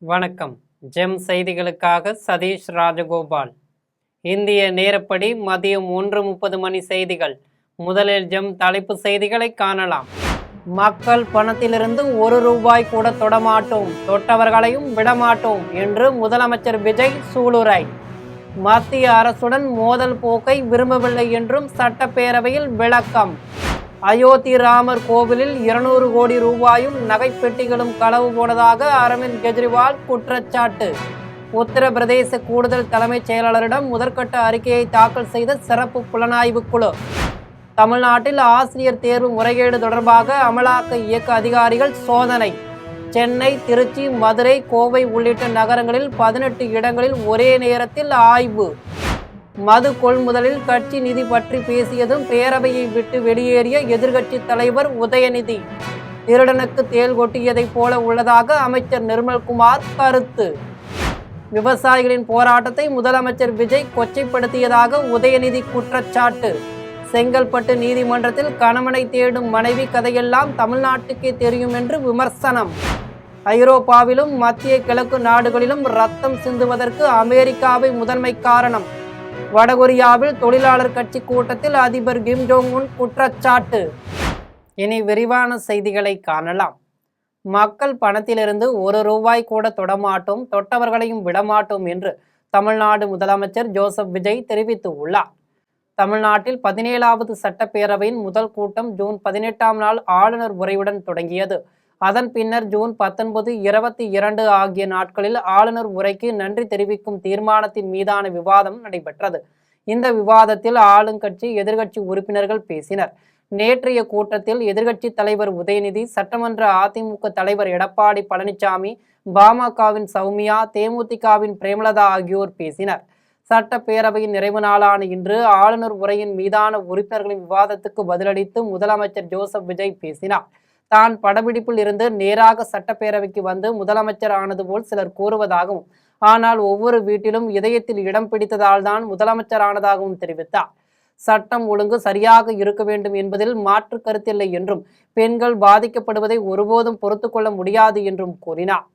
வணக்கம். ஜெம் செய்திகளுக்காக சதீஷ் ராஜகோபால். இந்திய நேரப்படி மதியம் 1:30 மணி செய்திகள். முதலில் ஜெம் தலைப்பு செய்திகளை காணலாம். மக்கள் பணத்திலிருந்து ₹1 கூட தொடமாட்டோம், தொட்டவர்களையும் விடமாட்டோம் என்று முதலமைச்சர் விஜய் சூளுரை. மத்திய அரசுடன் மோதல் போக்கை விரும்பவில்லை என்றும் சட்டப்பேரவையில் விளக்கம். அயோத்தி ராமர் கோவிலில் 200 கோடி ரூபாயும் நகைப்பெட்டிகளும் களவு போனதாக அரவிந்த் கெஜ்ரிவால் குற்றச்சாட்டு. உத்தரப்பிரதேச கூடுதல் தலைமைச் செயலாளரிடம் முதற்கட்ட அறிக்கையை தாக்கல் செய்த சிறப்பு புலனாய்வு குழு. தமிழ்நாட்டில் ஆசிரியர் தேர்வு முறைகேடு தொடர்பாக அமலாக்க இயக்க அதிகாரிகள் சோதனை. சென்னை, திருச்சி, மதுரை, கோவை உள்ளிட்ட நகரங்களில் 18 இடங்களில் ஒரே நேரத்தில் ஆய்வு. மது கொள்முதலில் கட்சி நிதி பற்றி பேசியதும் பேரவையை விட்டு வெளியேறிய எதிர்க்கட்சி தலைவர் உதயநிதி. திருடனுக்கு தேள் கொட்டியதைப் போல உள்ளதாக அமைச்சர் நிர்மல்குமார் கருத்து. விவசாயிகளின் போராட்டத்தை முதலமைச்சர் விஜய் கொச்சைப்படுத்தியதாக உதயநிதி குற்றச்சாட்டு. செங்கல்பட்டு நீதிமன்றத்தில் கணவனை தேடும் மனைவி கதையெல்லாம் தமிழ்நாட்டுக்கே தெரியும் என்று விமர்சனம். ஐரோப்பாவிலும் மத்திய கிழக்கு நாடுகளிலும் ரத்தம் சிந்துவதற்கு அமெரிக்காவை முதன்மை காரணம். வடகொரியாவில் தொழிலாளர் கட்சி கூட்டத்தில் அதிபர் கிம் ஜோங் உன் குற்றச்சாட்டு. இனி விரிவான செய்திகளை காணலாம். மக்கள் பணத்திலிருந்து ₹1 கூட தொடமாட்டோம், தொட்டவர்களையும் விடமாட்டோம் என்று தமிழ்நாடு முதலமைச்சர் ஜோசப் விஜய் தெரிவித்துள்ளார். தமிழ்நாட்டில் 17வது சட்டப்பேரவையின் முதல் கூட்டம் ஜூன் 18ஆம் நாள் ஆளுநர் உரையுடன் தொடங்கியது. அதன் பின்னர் ஜூன் 19, 22 ஆகிய நாட்களில் ஆளுநர் உரைக்கு நன்றி தெரிவிக்கும் தீர்மானத்தின் மீதான விவாதம் நடைபெற்றது. இந்த விவாதத்தில் ஆளுங்கட்சி, எதிர்க்கட்சி உறுப்பினர்கள் பேசினர். நேற்றைய கூட்டத்தில் எதிர்க்கட்சி தலைவர் உதயநிதி, சட்டமன்ற அதிமுக தலைவர் எடப்பாடி பழனிசாமி, பாமகவின் சௌமியா, தேமுதிகவின் பிரேமலதா ஆகியோர் பேசினர். சட்டப்பேரவையின் நிறைவு நாளான இன்று ஆளுநர் உரையின் மீதான உறுப்பினர்களின் விவாதத்துக்கு பதிலளித்து முதலமைச்சர் ஜோசப் விஜய் பேசினார். தான் படப்பிடிப்பில் இருந்து நேராக சட்டப்பேரவைக்கு வந்து முதலமைச்சர் ஆனது போல் சிலர் கூறுவதாகவும், ஆனால் ஒவ்வொரு வீட்டிலும் இதயத்தில் இடம் பிடித்ததால் தான் முதலமைச்சர் ஆனதாகவும் தெரிவித்தார். சட்டம் ஒழுங்கு சரியாக இருக்க வேண்டும் என்பதில் மாற்று கருத்தில்லை என்றும், பெண்கள் பாதிக்கப்படுவதை ஒருபோதும் பொறுத்து கொள்ள முடியாது என்றும் கூறினார்.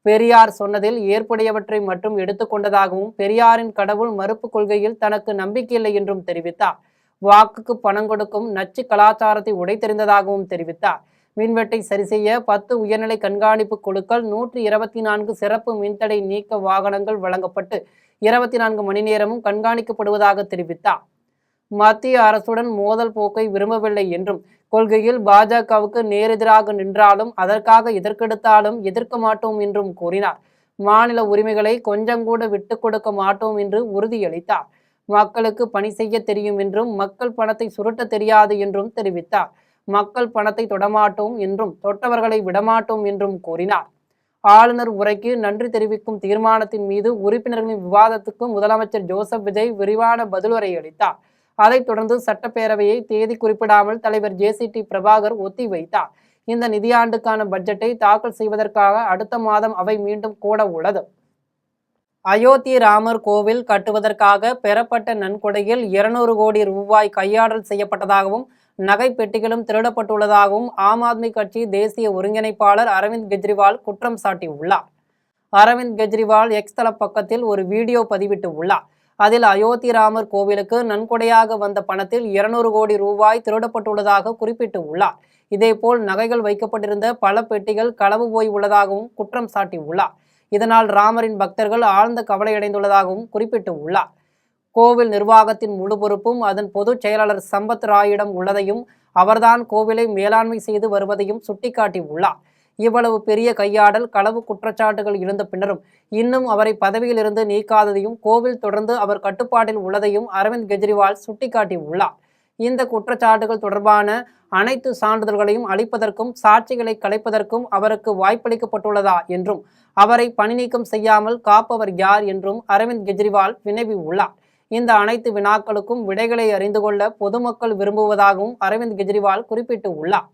பெரியார் சொன்னதில் ஏற்புடையவற்றை மட்டும் எடுத்துக்கொண்டதாகவும், பெரியாரின் கடவுள் மறுப்பு கொள்கையில் தனக்கு நம்பிக்கையில்லை என்றும் தெரிவித்தார். வாக்குக்கு பணம் கொடுக்கும் நச்சு கலாச்சாரத்தை உடைத்தெறிந்ததாகவும் தெரிவித்தார். மின்வெட்டை சரிசெய்ய 10 உயர்நிலை கண்காணிப்பு குழுக்கள், 124 சிறப்பு மின்தடை நீக்க வாகனங்கள் வழங்கப்பட்டு 24 மணி நேரமும் கண்காணிக்கப்படுவதாக தெரிவித்தார். மத்திய அரசுடன் மோதல் போக்கை விரும்பவில்லை என்றும், கொள்கையில் பாஜகவுக்கு நேரெதிராக நின்றாலும் அதற்காக எதற்கெடுத்தாலும் எதிர்க்க மாட்டோம் என்றும் கூறினார். மாநில உரிமைகளை கொஞ்சம் கூட விட்டு கொடுக்க மாட்டோம் என்று உறுதியளித்தார். மக்களுக்கு பணி செய்ய தெரியும் என்றும், மக்கள் பணத்தை சுருட்ட தெரியாது என்றும் தெரிவித்தார். மக்கள் பணத்தை தொடமாட்டோம் என்றும், தொட்டவர்களை விடமாட்டோம் என்றும் கூறினார். ஆளுநர் உரைக்கு நன்றி தெரிவிக்கும் தீர்மானத்தின் மீது உறுப்பினர்களின் விவாதத்துக்கு முதலமைச்சர் ஜோசப் விஜய் விரிவான பதிலுரை அளித்தார். அதைத் தொடர்ந்து சட்டப்பேரவையை தேதி குறிப்பிடாமல் தலைவர் ஜே.சி.டி. பிரபாகர் ஒத்தி வைத்தார். இந்த நிதியாண்டுக்கான பட்ஜெட்டை தாக்கல் செய்வதற்காக அடுத்த மாதம் அவை மீண்டும் கூட உள்ளது. அயோத்தி ராமர் கோவில் கட்டுவதற்காக பெறப்பட்ட நன்கொடையில் 200 கோடி ரூபாய் கையாடல் செய்யப்பட்டதாகவும், நகை பெட்டிகளும் திருடப்பட்டுள்ளதாகவும் ஆம் ஆத்மி கட்சி தேசிய ஒருங்கிணைப்பாளர் அரவிந்த் கெஜ்ரிவால் குற்றம் சாட்டியுள்ளார். அரவிந்த் கெஜ்ரிவால் எக்ஸ் தள பக்கத்தில் ஒரு வீடியோ பதிவிட்டு உள்ளார். அதில் அயோத்தி ராமர் கோவிலுக்கு நன்கொடையாக வந்த பணத்தில் 200 கோடி ரூபாய் திருடப்பட்டுள்ளதாக குறிப்பிட்டு உள்ளார். இதேபோல் நகைகள் வைக்கப்பட்டிருந்த பல பெட்டிகள் களவு போய் உள்ளதாகவும் குற்றம் சாட்டியுள்ளார். இதனால் ராமரின் பக்தர்கள் ஆழ்ந்த கவலையடைந்துள்ளதாகவும் குறிப்பிட்டு உள்ளார். கோவில் நிர்வாகத்தின் முழு பொறுப்பும் அதன் பொதுச் செயலாளர் சம்பத் ராயிடம் உள்ளதையும், அவர்தான் கோவிலை மேலாண்மை செய்து வருவதையும் சுட்டிக்காட்டி உள்ளார். இவ்வளவு பெரிய கையாடல், களவு குற்றச்சாட்டுகள் எழுந்த பின்னரும் இன்னும் அவரை பதவியிலிருந்து நீக்காததையும், கோவில் தொடர்ந்து அவர் கட்டுப்பாட்டில் உள்ளதையும் அரவிந்த் கெஜ்ரிவால் சுட்டிக்காட்டி உள்ளார். இந்த குற்றச்சாட்டுகள் தொடர்பான அனைத்து சான்றிதழ்களையும் அளிப்பதற்கும், சாட்சிகளை கலைப்பதற்கும் அவருக்கு வாய்ப்பளிக்கப்பட்டுள்ளதா என்றும், அவரை பணி நீக்கம் செய்யாமல் காப்பவர் யார் என்றும் அரவிந்த் கெஜ்ரிவால் வினவி உள்ளார். இந்த அனைத்து வினாக்களுக்கும் விடைகளை அறிந்து கொள்ள பொதுமக்கள் விரும்புவதாகவும் அரவிந்த் கெஜ்ரிவால் குறிப்பிட்டு உள்ளார்.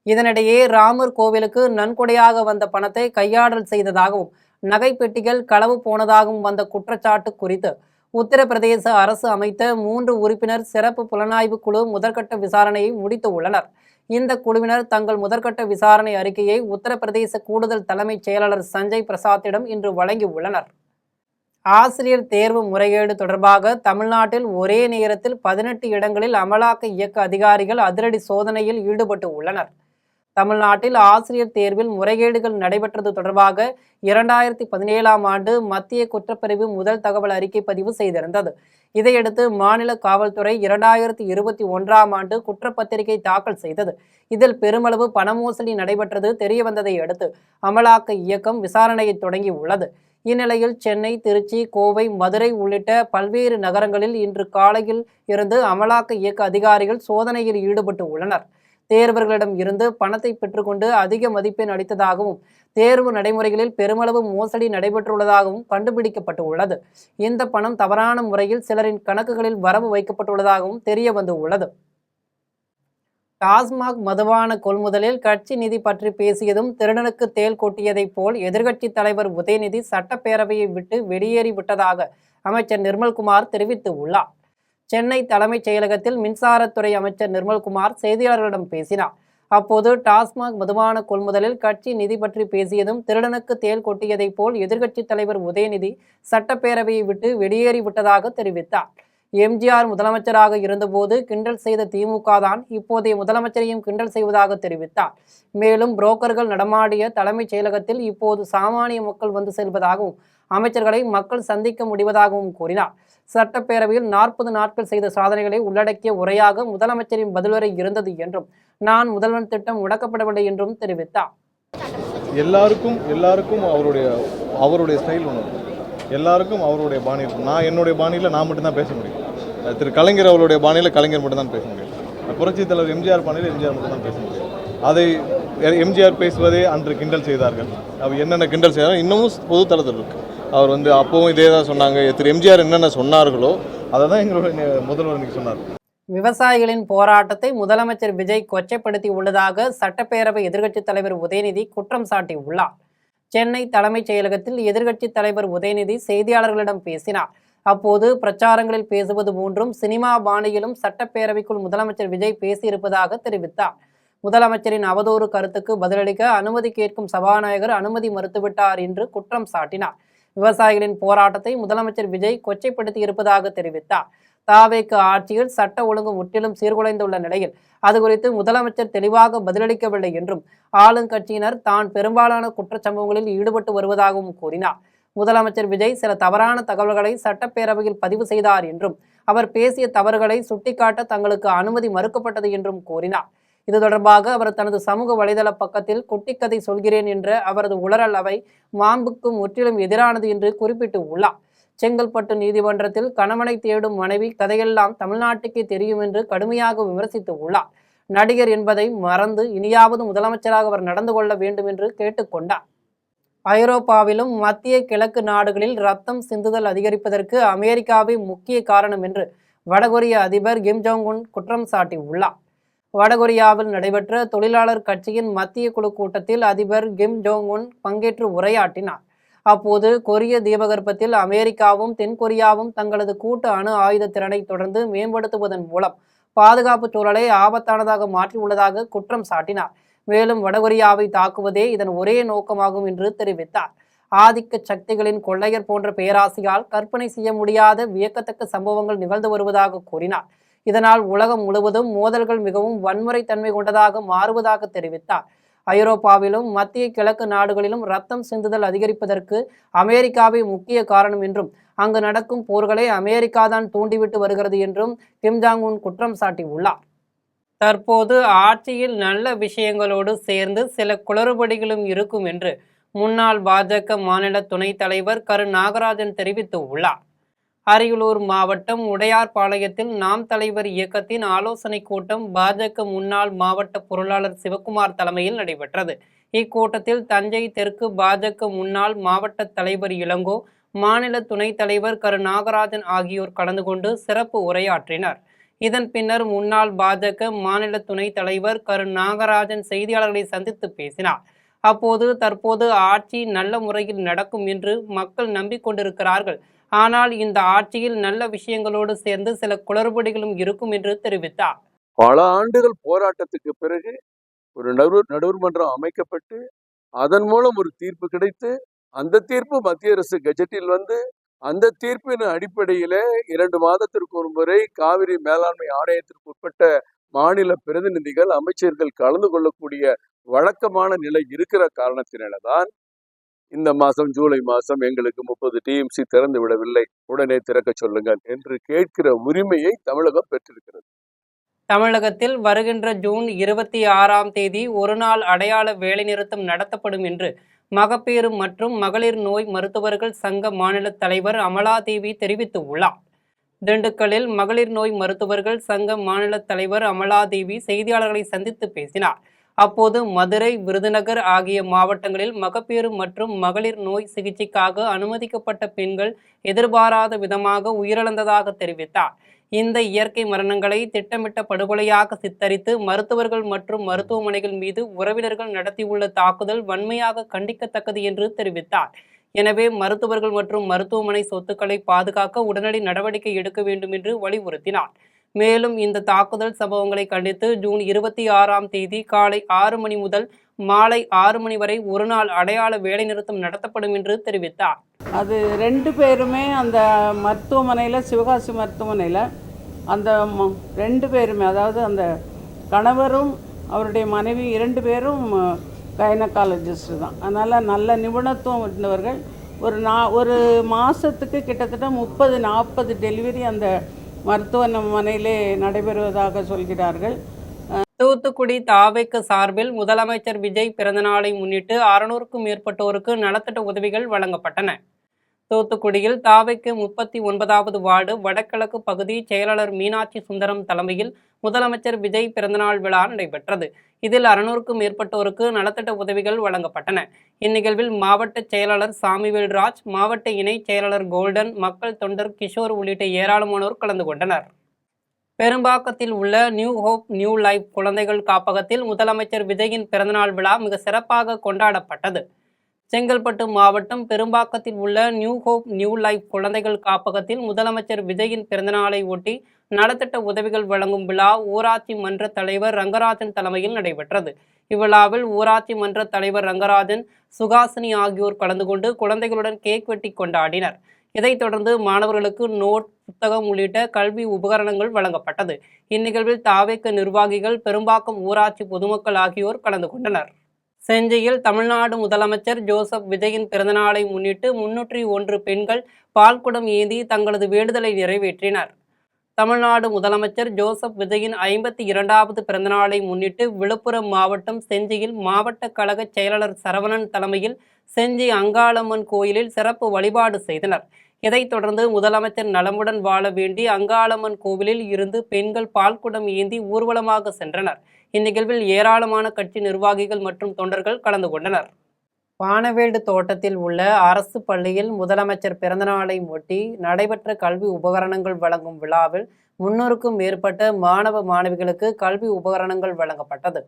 இதனிடையே ராமர் கோவிலுக்கு நன்கொடையாக வந்த பணத்தை கையாடல் செய்ததாகவும், நகை பெட்டிகள் களவு போனதாகவும் வந்த குற்றச்சாட்டு குறித்து உத்தரப்பிரதேச அரசு அமைத்த 3 உறுப்பினர் சிறப்பு புலனாய்வு குழு முதற்கட்ட விசாரணையை முடித்து உள்ளனர். இந்த குழுவினர் தங்கள் முதற்கட்ட விசாரணை அறிக்கையை உத்தரப்பிரதேச கூடுதல் தலைமைச் செயலாளர் சஞ்சய் பிரசாத்திடம் இன்று வழங்கியுள்ளனர். ஆசிரியர் தேர்வு முறைகேடு தொடர்பாக தமிழ்நாட்டில் ஒரே நேரத்தில் 18 இடங்களில் அமலாக்க இயக்க அதிகாரிகள் அதிரடி சோதனையில் ஈடுபட்டு உள்ளனர். தமிழ்நாட்டில் ஆசிரியர் தேர்வில் முறைகேடுகள் நடைபெற்றது தொடர்பாக 2017ஆம் ஆண்டு மத்திய குற்றப்பிரிவு முதல் தகவல் அறிக்கை பதிவு செய்திருந்தது. இதையடுத்து மாநில காவல்துறை 2021ஆம் ஆண்டு குற்றப்பத்திரிகை தாக்கல் செய்தது. இதில் பெருமளவு பண மோசடி நடைபெற்றது தெரியவந்ததை அடுத்து அமலாக்க இயக்கம் விசாரணையை தொடங்கி உள்ளது. இந்நிலையில் சென்னை, திருச்சி, கோவை, மதுரை உள்ளிட்ட பல்வேறு நகரங்களில் இன்று காலையில் இருந்து அமலாக்க இயக்க அதிகாரிகள் சோதனையில் ஈடுபட்டு உள்ளனர். தேர்வர்களிடம் இருந்து பணத்தை பெற்றுக்கொண்டு அதிக மதிப்பெண் அளித்ததாகவும் தேர்வு நடைமுறைகளில் பெருமளவு மோசடி நடைபெற்றுள்ளதாகவும் கண்டுபிடிக்கப்பட்டு உள்ளது. இந்த பணம் தவறான முறையில் சிலரின் கணக்குகளில் வரவு வைக்கப்பட்டுள்ளதாகவும் தெரிய வந்து உள்ளது. டாஸ்மாக் மதுபான கொள்முதலில் கட்சி நிதி பற்றி பேசியதும் திருடனுக்கு தேள் கொட்டியதைப் போல் எதிர்க்கட்சி தலைவர் உதயநிதி சட்டப்பேரவையை விட்டு வெளியேறிவிட்டதாக அமைச்சர் நிர்மல்குமார் தெரிவித்து உள்ளார். சென்னை தலைமைச் செயலகத்தில் மின்சாரத்துறை அமைச்சர் நிர்மல்குமார் செய்தியாளர்களிடம் பேசினார். அப்போது டாஸ்மாக் மதுபான கொள்முதலில் கட்சி நிதி பற்றி பேசியதும் திருடனுக்கு தேள் கொட்டியதைப் போல் எதிர்க்கட்சி தலைவர் உதயநிதி சட்டப்பேரவையை விட்டு வெளியேறிவிட்டதாக தெரிவித்தார். எம்ஜிஆர் முதலமைச்சராக இருந்தபோது கிண்டல் செய்த திமுக தான் இப்போதைய முதலமைச்சரையும் கிண்டல் செய்வதாக தெரிவித்தார். மேலும் புரோக்கர்கள் நடமாடிய தலைமைச் செயலகத்தில் இப்போது சாமானிய மக்கள் வந்து செல்வதாகவும் அமைச்சர்களை மக்கள் சந்திக்க முடிவதாகவும் கூறினார். சட்டப்பேரவையில் 40 நாட்கள் செய்த சாதனைகளை உள்ளடக்கிய உரையாக முதலமைச்சரின் பதிலுரை இருந்தது என்றும் நான் முதல்வன் திட்டம் முடக்கப்படவில்லை என்றும் தெரிவித்தார். எல்லாருக்கும் அவருடைய ஸ்டைல் ஒன்று, எல்லாருக்கும் அவருடைய பாணியில். நான் என்னுடைய பாணியில் நான் மட்டும்தான் பேச முடியும். திரு கலைஞர் அவருடைய பாணியில் கலைஞர் மட்டும்தான் பேச முடியும். புரட்சித் தலைவர் எம்ஜிஆர் பாணியில் எம்ஜிஆர் மட்டும்தான் பேச முடியும். அதை எம்ஜிஆர் பேசுவதே அன்று கிண்டல் செய்தார்கள். அவர் என்னென்ன கிண்டல் செய்தார்கள் இன்னமும் பொது தளத்தில் இருக்குது. அவர் அப்பவும் இதே தான் சொன்னாங்க. திரு எம்ஜிஆர் என்னென்ன சொன்னார்களோ அதை தான் எங்களுடைய முதல்வர் இன்னைக்கு சொன்னார். விவசாயிகளின் போராட்டத்தை முதலமைச்சர் விஜய் கொச்சைப்படுத்தி உள்ளதாக சட்டப்பேரவை எதிர்க்கட்சித் தலைவர் உதயநிதி குற்றம் சாட்டியுள்ளார். சென்னை தலைமைச் செயலகத்தில் எதிர்க்கட்சித் தலைவர் உதயநிதி செய்தியாளர்களிடம் பேசினார். அப்போது பிரச்சாரங்களில் பேசுவது போன்றும் சினிமா பாணியிலும் சட்டப்பேரவைக்குள் முதலமைச்சர் விஜய் பேசியிருப்பதாக தெரிவித்தார். முதலமைச்சரின் அவதூறு கருத்துக்கு பதிலளிக்க அனுமதி கேட்கும் சபாநாயகர் அனுமதி மறுத்துவிட்டார் என்று குற்றம் சாட்டினார். விவசாயிகளின் போராட்டத்தை முதலமைச்சர் விஜய் கொச்சைப்படுத்தி இருப்பதாக தெரிவித்தார். தாவேக்கு ஆட்சியில் சட்ட ஒழுங்கு முற்றிலும் சீர்குலைந்துள்ள நிலையில் அது குறித்து முதலமைச்சர் தெளிவாக பதிலளிக்கவில்லை என்றும் ஆளுங்கட்சியினர் தான் பெரும்பாலான குற்றச்சம்பவங்களில் ஈடுபட்டு வருவதாகவும் கூறினார். முதலமைச்சர் விஜய் சில தவறான தகவல்களை சட்டப்பேரவையில் பதிவு செய்தார் என்றும் அவர் பேசிய தவறுகளை சுட்டிக்காட்ட தங்களுக்கு அனுமதி மறுக்கப்பட்டது என்றும் கூறினார். இது தொடர்பாக அவர் தனது சமூக வலைதள பக்கத்தில் குட்டிக்கதை சொல்கிறேன் என்ற அவரது உளறல் அவை மாண்புக்கு முற்றிலும் எதிரானது என்று குறிப்பிட்டு உள்ளார். செங்கல்பட்டு நீதிமன்றத்தில் கணவனை தேடும் மனைவி கதையெல்லாம் தமிழ்நாட்டுக்கே தெரியும் என்று கடுமையாக விமர்சித்து உள்ளார். நடிகர் என்பதை மறந்து இனியாவது முதலமைச்சராக அவர் நடந்து கொள்ள வேண்டும் என்று கேட்டுக்கொண்டார். ஐரோப்பாவிலும் மத்திய கிழக்கு நாடுகளில் ரத்தம் சிந்துதல் அதிகரிப்பதற்கு அமெரிக்காவே முக்கிய காரணம் என்று வடகொரிய அதிபர் கிம் ஜோங் உன் குற்றம் சாட்டியுள்ளார். வடகொரியாவில் நடைபெற்ற தொழிலாளர் கட்சியின் மத்திய குழு கூட்டத்தில் அதிபர் கிம் ஜோங் உன் பங்கேற்று உரையாற்றினார். அப்போது கொரிய தீபகற்பத்தில் அமெரிக்காவும் தென்கொரியாவும் தங்களது கூட்டு அணு ஆயுத திறனை தொடர்ந்து மேம்படுத்துவதன் மூலம் பாதுகாப்பு சூழலை ஆபத்தானதாக மாற்றியுள்ளதாக குற்றம் சாட்டினார். மேலும் வடகொரியாவை தாக்குவதே இதன் ஒரே நோக்கமாகும் என்று தெரிவித்தார். ஆதிக்க சக்திகளின் கொள்ளையர் போன்ற பேராசையால் கற்பனை செய்ய முடியாத வியக்கத்தக்க சம்பவங்கள் நிகழ்ந்து வருவதாக கூறினார். இதனால் உலகம் முழுவதும் மோதல்கள் மிகவும் வன்முறை தன்மை கொண்டதாக மாறுவதாக தெரிவித்தார். ஐரோப்பாவிலும் மத்திய கிழக்கு நாடுகளிலும் ரத்தம் சிந்துதல் அதிகரிப்பதற்கு அமெரிக்காவே முக்கிய காரணம் என்றும் அங்கு நடக்கும் போர்களை அமெரிக்கா தான் தூண்டிவிட்டு வருகிறது என்றும் கிம் ஜாங் உன் குற்றம் சாட்டியுள்ளார். தற்போது ஆட்சியில் நல்ல விஷயங்களோடு சேர்ந்து சில குளறுபடிகளும் இருக்கும் என்று முன்னாள் பாஜக மாநில துணைத் தலைவர் கரு நாகராஜன் தெரிவித்து உள்ளார். அரியலூர் மாவட்டம் உடையார்பாளையத்தில் நாம் தலைவர் இயக்கத்தின் ஆலோசனை கூட்டம் பாஜக முன்னாள் மாவட்ட பொருளாளர் சிவக்குமார் தலைமையில் நடைபெற்றது. இக்கூட்டத்தில் தஞ்சை தெற்கு பாஜக முன்னாள் மாவட்ட தலைவர் இளங்கோ, மாநில துணைத் தலைவர் கரு நாகராஜன் ஆகியோர் கலந்து கொண்டு சிறப்பு உரையாற்றினர். இதன் பின்னர் முன்னாள் பாஜக மாநில துணைத் தலைவர் கரு நாகராஜன் செய்தியாளர்களை சந்தித்து பேசினார். அப்போது தற்போது ஆட்சி நல்ல முறையில் நடக்கும் என்று மக்கள் நம்பிக்கொண்டிருக்கிறார்கள். ஆனால் இந்த ஆட்சியில் நல்ல விஷயங்களோடு சேர்ந்து சில குளறுபடிகளும் இருக்கும் என்று தெரிவித்தார். பல ஆண்டுகள் போராட்டத்துக்கு பிறகு ஒரு நடுவர் மன்றம் அமைக்கப்பட்டு அதன் மூலம் ஒரு தீர்ப்பு கிடைத்து அந்த தீர்ப்பு மத்திய அரசு கெஜெட்டில் வந்து அந்த தீர்ப்பின் அடிப்படையில 2 மாதத்திற்கு ஒரு முறை காவிரி மேலாண்மை ஆணையத்திற்கு உட்பட்ட மாநில பிரதிநிதிகள் அமைச்சர்கள் கலந்து கொள்ளக்கூடிய வழக்கமான நிலை இருக்கிற காரணத்தினால்தான் இந்த மாசம் ஜூலை மாசம் எங்களுக்கு 30 டிஎம்சி திறந்து விடவில்லை, உடனே திறக்க சொல்லுங்கள் என்று கேட்கிற உரிமையை தமிழகம் பெற்றிருக்கிறது. தமிழகத்தில் வருகின்ற ஜூன் 26ஆம் தேதி ஒருநாள் அடையாள வேலைநிறுத்தம் நடத்தப்படும் என்று மகப்பேறு மற்றும் மகளிர் நோய் மருத்துவர்கள் சங்க மாநில தலைவர் அமலாதேவி தெரிவித்துள்ளார். திண்டுக்கல்லில் மகளிர் நோய் மருத்துவர்கள் சங்க மாநில தலைவர் அமலாதேவி செய்தியாளர்களை சந்தித்து பேசினார். அப்போது மதுரை, விருதுநகர் ஆகிய மாவட்டங்களில் மகப்பேறு மற்றும் மகளிர் நோய் சிகிச்சைக்காக அனுமதிக்கப்பட்ட பெண்கள் எதிர்பாராத விதமாக உயிரிழந்ததாக தெரிவித்தார். இந்த இயற்கை மரணங்களை திட்டமிட்ட படுகொலையாக சித்தரித்து மருத்துவர்கள் மற்றும் மருத்துவமனைகள் மீது உறவினர்கள் நடத்தியுள்ள தாக்குதல் வன்மையாக கண்டிக்கத்தக்கது என்று தெரிவித்தார். எனவே மருத்துவர்கள் மற்றும் மருத்துவமனை சொத்துக்களை பாதுகாக்க உடனடி நடவடிக்கை எடுக்க வேண்டும் என்று வலியுறுத்தினார். மேலும் இந்த தாக்குதல் சம்பவங்களை கண்டித்து ஜூன் 26ஆம் தேதி காலை 6 மணி முதல் மாலை 6 மணி வரை ஒருநாள் அடையாள வேலைநிறுத்தம் நடத்தப்படும் என்று தெரிவித்தார். அது 2 பேருமே அந்த மருத்துவமனையில், சிவகாசி மருத்துவமனையில் அந்த 2 பேருமே, அதாவது அந்த கணவரும் அவருடைய மனைவி 2 பேரும் கைனகாலஜிஸ்ட் தான். அதனால் நல்ல நிபுணத்துவம் இருந்தவர்கள். ஒரு மாதத்துக்கு கிட்டத்தட்ட 30-40 டெலிவரி அந்த மருத்துவமனையிலே நடைபெறுவதாக சொல்கிறார்கள். தூத்துக்குடி தாவேக்கு சார்பில் முதலமைச்சர் விஜய் பிறந்தநாளை முன்னிட்டு 600க்கும் மேற்பட்டோருக்கு நலத்திட்ட உதவிகள் வழங்கப்பட்டன. தூத்துக்குடியில் தாவேக்கு 39வது வார்டு வடகிழக்கு பகுதி செயலாளர் மீனாட்சி சுந்தரம் தலைமையில் முதலமைச்சர் விஜய் பிறந்தநாள் விழா நடைபெற்றது. இதில் 600க்கும் மேற்பட்டோருக்கு நலத்திட்ட உதவிகள் வழங்கப்பட்டன. இந்நிகழ்வில் மாவட்ட செயலாளர் சாமிவேல்ராஜ், மாவட்ட இணை செயலாளர் கோல்டன், மக்கள் தொண்டர் கிஷோர் உள்ளிட்ட ஏராளமானோர் கலந்து கொண்டனர். பெரும்பாக்கத்தில் உள்ள நியூ ஹோப் நியூ லைஃப் குழந்தைகள் காப்பகத்தில் முதலமைச்சர் விஜயின் பிறந்தநாள் விழா மிக சிறப்பாக கொண்டாடப்பட்டது. செங்கல்பட்டு மாவட்டம் பெரும்பாக்கத்தில் உள்ள நியூ ஹோப் நியூ லைஃப் குழந்தைகள் காப்பகத்தில் முதலமைச்சர் விஜயின் பிறந்தநாளை ஒட்டி நலத்திட்ட உதவிகள் வழங்கும் விழா ஊராட்சி மன்ற தலைவர் ரங்கராஜன் தலைமையில் நடைபெற்றது. இவ்விழாவில் ஊராட்சி மன்ற தலைவர் ரங்கராஜன், சுகாசினி ஆகியோர் கலந்து கொண்டு குழந்தைகளுடன் கேக் வெட்டி கொண்டாடினர். இதைத் தொடர்ந்து மாணவர்களுக்கு நோட், புத்தகம் உள்ளிட்ட கல்வி உபகரணங்கள் வழங்கப்பட்டது. இந்நிகழ்வில் தாவேக நிர்வாகிகள், பெரும்பாக்கம் ஊராட்சி பொதுமக்கள் ஆகியோர் கலந்து கொண்டனர். செஞ்சியில் தமிழ்நாடு முதலமைச்சர் ஜோசப் விஜயின் பிறந்தநாளை முன்னிட்டு 301 பெண்கள் பால்குடம் ஏந்தி தங்களது வேண்டுதலை நிறைவேற்றினர். தமிழ்நாடு முதலமைச்சர் ஜோசப் விஜயின் 52வது பிறந்தநாளை முன்னிட்டு விழுப்புரம் மாவட்டம் செஞ்சியில் மாவட்ட கழக செயலாளர் சரவணன் தலைமையில் செஞ்சி அங்காளம்மன் கோயிலில் சிறப்பு வழிபாடு செய்தனர். இதைத் தொடர்ந்து முதலமைச்சர் நலமுடன் வாழ வேண்டி அங்காளம்மன் கோவிலில் இருந்து பெண்கள் பால்குடம் ஏந்தி ஊர்வலமாக சென்றனர். இந்நிகழ்வில் ஏராளமான கட்சி நிர்வாகிகள் மற்றும் தொண்டர்கள் கலந்து கொண்டனர். பானவேடு தோட்டத்தில் உள்ள அரசு பள்ளியில் முதலமைச்சர் பிறந்தநாளை ஒட்டி நடைபெற்ற கல்வி உபகரணங்கள் வழங்கும் விழாவில் 300க்கும் மேற்பட்ட மாணவ மாணவிகளுக்கு கல்வி உபகரணங்கள் வழங்கப்பட்டது.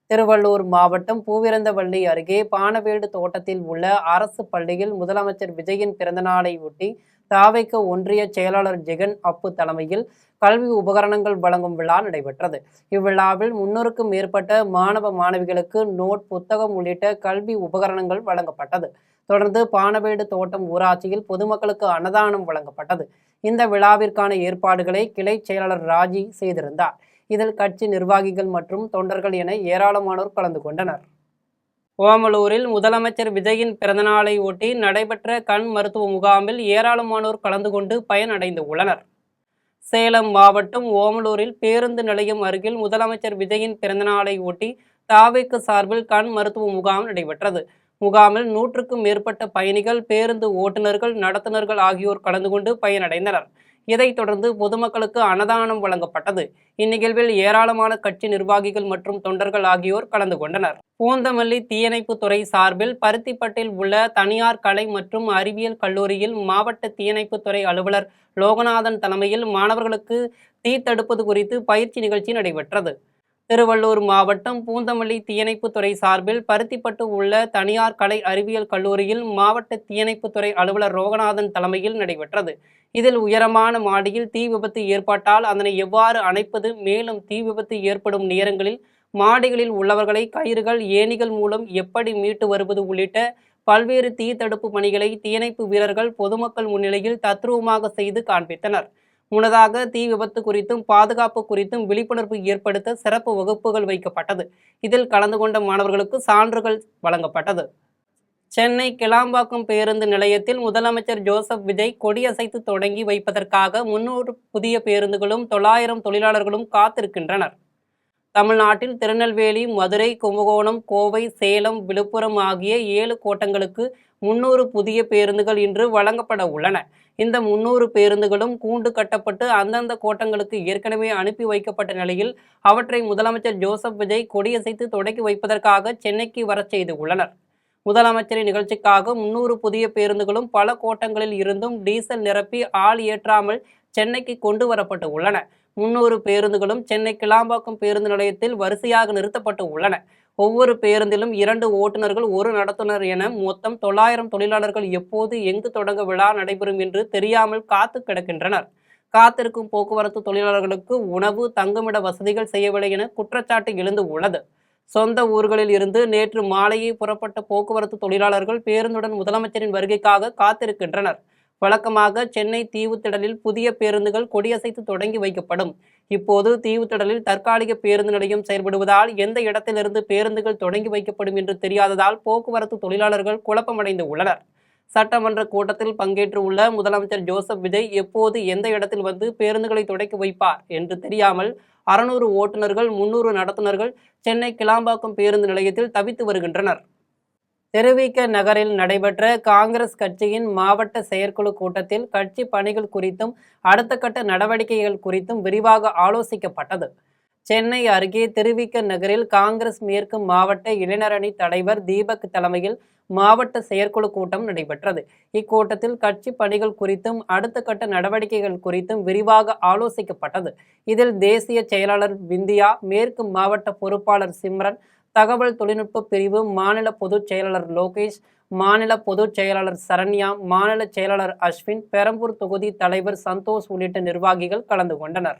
திருவள்ளூர் மாவட்டம் பூவிருந்தவள்ளி அருகே பானவேடு தோட்டத்தில் உள்ள அரசு பள்ளியில் முதலமைச்சர் விஜயின் பிறந்தநாளை ஒட்டி தாவேக ஒன்றிய செயலாளர் ஜெகன் அப்பு தலைமையில் கல்வி உபகரணங்கள் வழங்கும் விழா நடைபெற்றது. இவ்விழாவில் 300க்கும் மேற்பட்ட மாணவ மாணவிகளுக்கு நோட், புத்தகம் உள்ளிட்ட கல்வி உபகரணங்கள் வழங்கப்பட்டது. தொடர்ந்து பானவேடு தோட்டம் ஊராட்சியில் பொதுமக்களுக்கு அன்னதானம் வழங்கப்பட்டது. இந்த விழாவிற்கான ஏற்பாடுகளை கிளை செயலாளர் ராஜி செய்திருந்தார். இதில் கட்சி நிர்வாகிகள் மற்றும் தொண்டர்கள் என ஏராளமானோர் கலந்து கொண்டனர். ஓமலூரில் முதலமைச்சர் விஜயின் பிறந்தநாளை ஒட்டி நடைபெற்ற கண் மருத்துவ முகாமில் ஏராளமானோர் கலந்து கொண்டு பயனடைந்து உள்ளனர். சேலம் மாவட்டம் ஓமலூரில் பேருந்து நிலையம் அருகில் முதலமைச்சர் விஜயின் பிறந்தநாளை ஒட்டி தாவேக சார்பில் கண் மருத்துவ முகாம் நடைபெற்றது. முகாமில் 100க்கும் மேற்பட்ட பயணிகள், பேருந்து ஓட்டுநர்கள், நடத்துனர்கள் ஆகியோர் கலந்து கொண்டு பயனடைந்தனர். இதைத் தொடர்ந்து பொதுமக்களுக்கு அன்னதானம் வழங்கப்பட்டது. இந்நிகழ்வில் ஏராளமான கட்சி நிர்வாகிகள் மற்றும் தொண்டர்கள் ஆகியோர் கலந்து கொண்டனர். பூந்தமல்லி தீயணைப்பு துறை சார்பில் பருத்திப்பட்டில் உள்ள தனியார் கலை மற்றும் அறிவியல் கல்லூரியில் மாவட்ட தீயணைப்பு துறை அலுவலர் லோகநாதன் தலைமையில் மாணவர்களுக்கு தீ தடுப்பது குறித்து பயிற்சி நிகழ்ச்சி நடைபெற்றது. திருவள்ளூர் மாவட்டம் பூந்தமல்லி தீயணைப்புத்துறை சார்பில் பருத்திப்பட்டு உள்ள தனியார் கலை அறிவியல் கல்லூரியில் மாவட்ட தீயணைப்புத்துறை அலுவலர் ரோகநாதன் தலைமையில் நடைபெற்றது. இதில் உயரமான மாடியில் தீ விபத்து ஏற்பட்டால் அதனை எவ்வாறு அணைப்பது, மேலும் தீ விபத்து ஏற்படும் நேரங்களில் மாடிகளில் உள்ளவர்களை கயிறுகள், ஏணிகள் மூலம் எப்படி மீட்டு வருவது உள்ளிட்ட பல்வேறு தீ தடுப்பு பணிகளை தீயணைப்பு வீரர்கள் பொதுமக்கள் முன்னிலையில் தத்ரூபமாக செய்து காண்பித்தனர். முன்னதாக தீ விபத்து குறித்தும் பாதுகாப்பு குறித்தும் விழிப்புணர்வு ஏற்படுத்த சிறப்பு வகுப்புகள் வைக்கப்பட்டது. இதில் கலந்து கொண்ட மாணவர்களுக்கு சான்றுகள் வழங்கப்பட்டது. சென்னை கிளாம்பாக்கம் பேருந்து நிலையத்தில் முதலமைச்சர் ஜோசப் விஜய் கொடியசைத்து தொடங்கி வைப்பதற்காக 300 புதிய பேருந்துகளும் 900 தொழிலாளர்களும் காத்திருக்கின்றனர். தமிழ்நாட்டில் திருநெல்வேலி, மதுரை, கும்பகோணம், கோவை, சேலம், விழுப்புரம் ஆகிய 7 கோட்டங்களுக்கு 300 புதிய பேருந்துகள் இன்று வழங்கப்பட உள்ளன. இந்த 300 பேருந்துகளும் கூண்டு கட்டப்பட்டு அந்தந்த கோட்டங்களுக்கு ஏற்கனவே அனுப்பி வைக்கப்பட்ட நிலையில் அவற்றை முதலமைச்சர் ஜோசப் விஜய் கொடியசைத்து தொடங்கி வைப்பதற்காக சென்னைக்கு வரச் செய்து உள்ளனர். முதலமைச்சரின் நிகழ்ச்சிக்காக 300 புதிய பேருந்துகளும் பல கோட்டங்களில் இருந்தும் டீசல் நிரப்பி ஆள் ஏற்றாமல் சென்னைக்கு கொண்டு வரப்பட்டு உள்ளன. 300 பேருந்துகளும் சென்னை கிளாம்பாக்கம் பேருந்து நிலையத்தில் வரிசையாக நிறுத்தப்பட்டு உள்ளன. ஒவ்வொரு பேருந்திலும் 2 ஓட்டுநர்கள், 1 நடத்துனர் என மொத்தம் 900 தொழிலாளர்கள் எப்போது, எங்கு தொடங்க விழா நடைபெறும் என்று தெரியாமல் காத்து கிடக்கின்றனர். காத்திருக்கும் போக்குவரத்து தொழிலாளர்களுக்கு உணவு, தங்குமிட வசதிகள் செய்யவில்லை என குற்றச்சாட்டு எழுந்து உள்ளது. சொந்த ஊர்களில் இருந்து நேற்று மாலையே புறப்பட்ட போக்குவரத்து தொழிலாளர்கள் பேருந்துடன் முதலமைச்சரின் வருகைக்காக காத்திருக்கின்றனர். வழக்கமாக சென்னை தீவுத்திடலில் புதிய பேருந்துகள் கொடியசைத்து தொடங்கி வைக்கப்படும். இப்போது தீவுத்திடலில் தற்காலிக பேருந்து நிலையம் செயல்படுவதால் எந்த இடத்திலிருந்து பேருந்துகள் தொடங்கி வைக்கப்படும் என்று தெரியாததால் போக்குவரத்து தொழிலாளர்கள் குழப்பமடைந்து உள்ளனர். சட்டமன்ற கூட்டத்தில் பங்கேற்று உள்ள முதலமைச்சர் ஜோசப் விஜய் எப்போது, எந்த இடத்தில் வந்து பேருந்துகளை தொடக்கி வைப்பார் என்று தெரியாமல் 600 ஓட்டுநர்கள், 300 நடத்துனர்கள் சென்னை கிளாம்பாக்கம் பேருந்து நிலையத்தில் தவித்து வருகின்றனர். திருவிக நகரில் நடைபெற்ற காங்கிரஸ் கட்சியின் மாவட்ட செயற்குழு கூட்டத்தில் கட்சி பணிகள் குறித்தும் அடுத்த கட்ட நடவடிக்கைகள் குறித்தும் விரிவாக ஆலோசிக்கப்பட்டது. சென்னை அருகே திருவிக நகரில் காங்கிரஸ் மேற்கு மாவட்ட இளைஞரணி தலைவர் தீபக் தலைமையில் மாவட்ட செயற்குழு கூட்டம் நடைபெற்றது. இக்கூட்டத்தில் கட்சி பணிகள் குறித்தும் அடுத்த கட்ட நடவடிக்கைகள் குறித்தும் விரிவாக ஆலோசிக்கப்பட்டது. இதில் தேசிய செயலாளர் விந்தியா, மேற்கு மாவட்ட பொறுப்பாளர் சிம்ரன், தகவல் தொழில்நுட்ப பிரிவு மாநில பொதுச் செயலாளர் லோகேஷ், மாநில பொதுச் செயலாளர் சரண்யா, மாநில செயலாளர் அஸ்வின், பெரம்பூர் தொகுதி தலைவர் சந்தோஷ் உள்ளிட்ட நிர்வாகிகள் கலந்து கொண்டனர்.